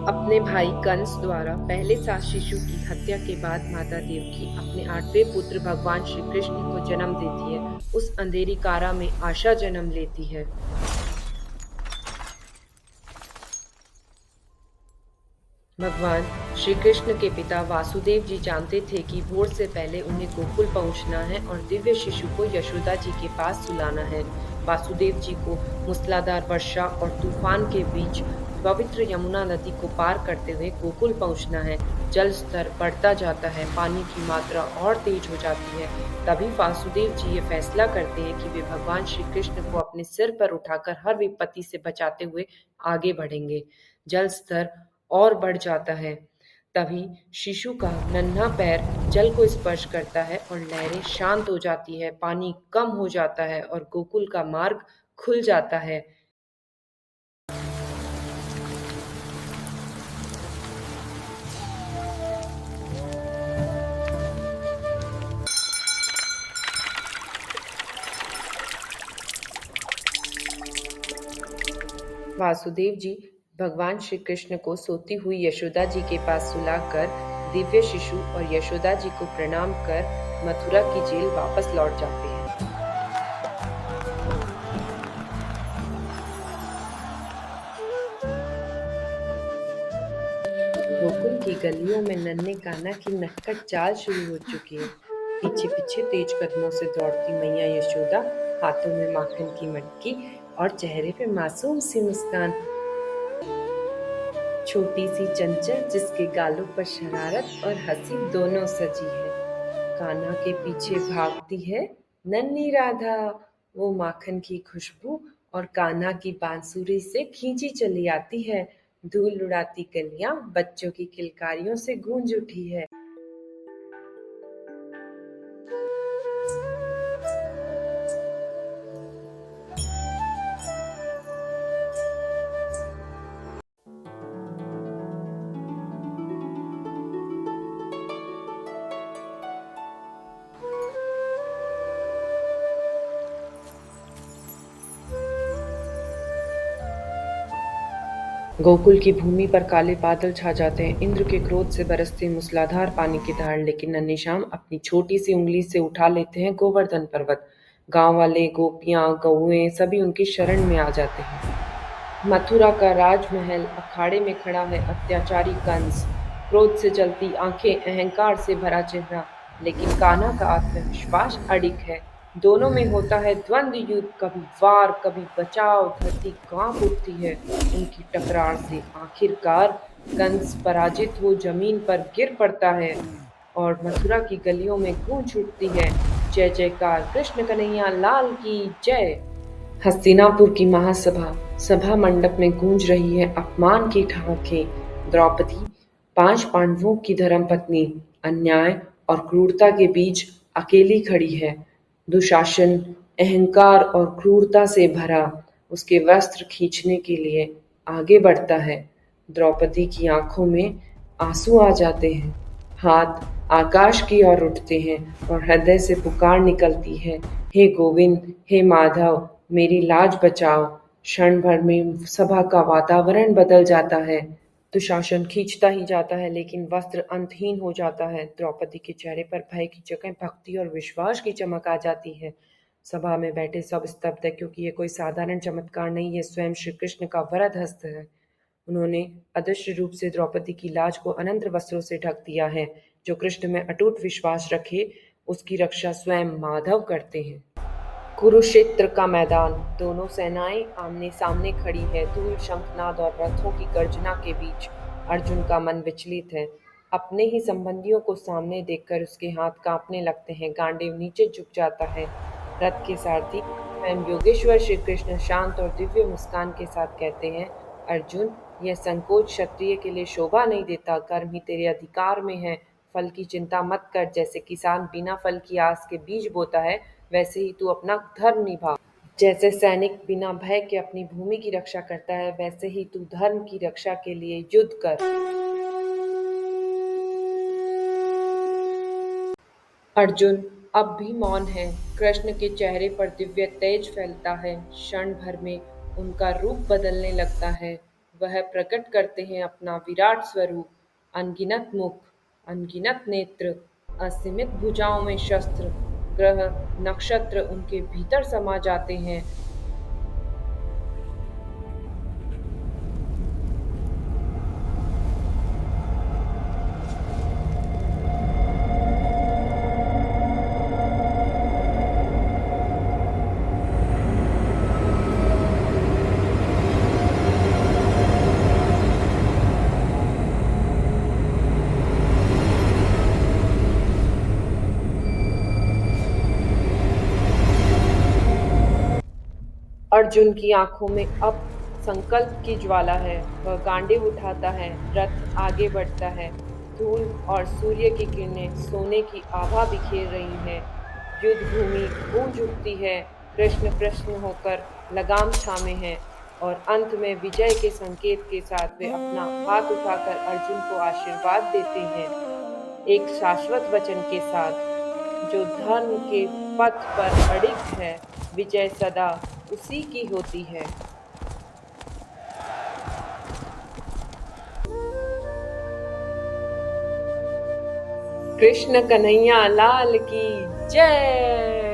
अपने भाई कंस द्वारा पहले 7 शिशु की हत्या के बाद माता देवकी अपने 8वें पुत्र भगवान श्री कृष्ण को जन्म देती है। उस अंधेरी कारा में आशा जन्म लेती है। भगवान श्री कृष्ण के पिता वासुदेव जी जानते थे कि भोर से पहले उन्हें गोकुल पहुंचना है और दिव्य शिशु को यशोदा जी के पास सुलाना है। वासुदेव जी को मूसलाधार वर्षा और तूफान के बीच पवित्र यमुना नदी को पार करते हुए गोकुल पहुंचना है। जल स्तर बढ़ता जाता है, पानी की मात्रा और तेज हो जाती है। तभी वासुदेव जी ये फैसला करते हैं कि वे भगवान श्री कृष्ण को अपने सिर पर उठाकर हर विपत्ति से बचाते हुए आगे बढ़ेंगे। जल स्तर और बढ़ जाता है। तभी शिशु का नन्हा पैर जल को स्पर्श करता है और लहरें शांत हो जाती है, पानी कम हो जाता है और गोकुल का मार्ग खुल जाता है। वासुदेव जी भगवान श्री कृष्ण को सोती हुई यशोदा जी के पास सुलाकर दिव्य शिशु और यशोदा जी को प्रणाम कर मथुरा की जेल वापस लौट जाते हैं। गोकुल की गलियों में नन्हे कान्हा की नक्कड़ चाल शुरू हो चुकी है। पीछे पीछे तेज कदमों से दौड़ती मैया यशोदा, हाथों में माखन की मटकी और चेहरे पे मासूम सी मुस्कान। छोटी सी चंचल जिसके गालों पर शरारत और हंसी दोनों सजी है। कान्हा के पीछे भागती है नन्ही राधा, वो माखन की खुशबू और कान्हा की बांसुरी से खींची चली आती है। धूल उड़ाती गलियां बच्चों की किलकारियों से गूंज उठी है। गोकुल की भूमि पर काले बादल छा जाते हैं, इंद्र के क्रोध से बरसते मूसलाधार पानी की धार, लेकिन नन्ही श्याम अपनी छोटी सी उंगली से उठा लेते हैं गोवर्धन पर्वत। गांव वाले, गोपियां, गौएं सभी उनकी शरण में आ जाते हैं। मथुरा का राजमहल अखाड़े में खड़ा है अत्याचारी कंस, क्रोध से जलती आंखें, अहंकार से भरा चेहरा, लेकिन कान्हा का आत्मविश्वास अडिग है। दोनों में होता है द्वंद्व युद्ध, कभी वार कभी बचाव, धरती कांप उठती है उनकी टकरार से। आखिरकार कंस पराजित हो जमीन पर गिर पड़ता है और मथुरा की गलियों में गूंज उठती है जय जयकार, कृष्ण कन्हैया लाल की जय। हस्तिनापुर की महासभा, सभा मंडप में गूंज रही है अपमान की ठहाके। द्रौपदी, 5 पांडवों की धर्मपत्नी, अन्याय और क्रूरता के बीच अकेली खड़ी है। दुशासन अहंकार और क्रूरता से भरा उसके वस्त्र खींचने के लिए आगे बढ़ता है। द्रौपदी की आंखों में आंसू आ जाते हैं, हाथ आकाश की ओर उठते हैं और हृदय से पुकार निकलती है, हे गोविंद, हे माधव, मेरी लाज बचाओ। क्षण भर में सभा का वातावरण बदल जाता है। दुशासन खींचता ही जाता है, लेकिन वस्त्र अंतहीन हो जाता है। द्रौपदी के चेहरे पर भय की जगह भक्ति और विश्वास की चमक आ जाती है। सभा में बैठे सब स्तब्ध है, क्योंकि ये कोई साधारण चमत्कार नहीं, ये स्वयं श्री कृष्ण का वरद हस्त है। उन्होंने अदृश्य रूप से द्रौपदी की लाज को अनंत वस्त्रों से ढक दिया है। जो कृष्ण में अटूट विश्वास रखे, उसकी रक्षा स्वयं माधव करते हैं। कुरुक्षेत्र का मैदान, दोनों सेनाएं आमने सामने खड़ी है। धूल, शंखनाद और रथों की गर्जना के बीच अर्जुन का मन विचलित है। अपने ही संबंधियों को सामने देखकर उसके हाथ कांपने लगते हैं, गांडीव नीचे झुक जाता है। रथ के सारथी स्वयं योगेश्वर श्री कृष्ण शांत और दिव्य मुस्कान के साथ कहते हैं, अर्जुन, यह संकोच क्षत्रिय के लिए शोभा नहीं देता। कर्म ही तेरे अधिकार में है, फल की चिंता मत कर। जैसे किसान बिना फल की आस के बीज बोता है, वैसे ही तू अपना धर्म निभा। जैसे सैनिक बिना भय के अपनी भूमि की रक्षा करता है, वैसे ही तू धर्म की रक्षा के लिए युद्ध कर। अर्जुन अब भी मौन है। कृष्ण के चेहरे पर दिव्य तेज फैलता है। क्षण भर में उनका रूप बदलने लगता है। वह प्रकट करते हैं अपना विराट स्वरूप, अनगिनत मुख, अनगिनत नेत्र, असीमित भुजाओं में शस्त्र, ग्रह, नक्षत्र उनके भीतर समा जाते हैं। अर्जुन की आंखों में अब संकल्प की ज्वाला है। वह गांडीव उठाता है, रथ आगे बढ़ता है। धूल और सूर्य की किरणें सोने की आभा बिखेर रही हैं। युद्ध भूमि गूंज उठती है। कृष्ण प्रसन्न होकर लगाम थामे हैं और अंत में विजय के संकेत के साथ वे अपना हाथ उठाकर अर्जुन को आशीर्वाद देते हैं, एक शाश्वत वचन के साथ, जो धर्म के पथ पर अडिग है, विजय सदा उसी की होती है। कृष्ण कन्हैया लाल की जय।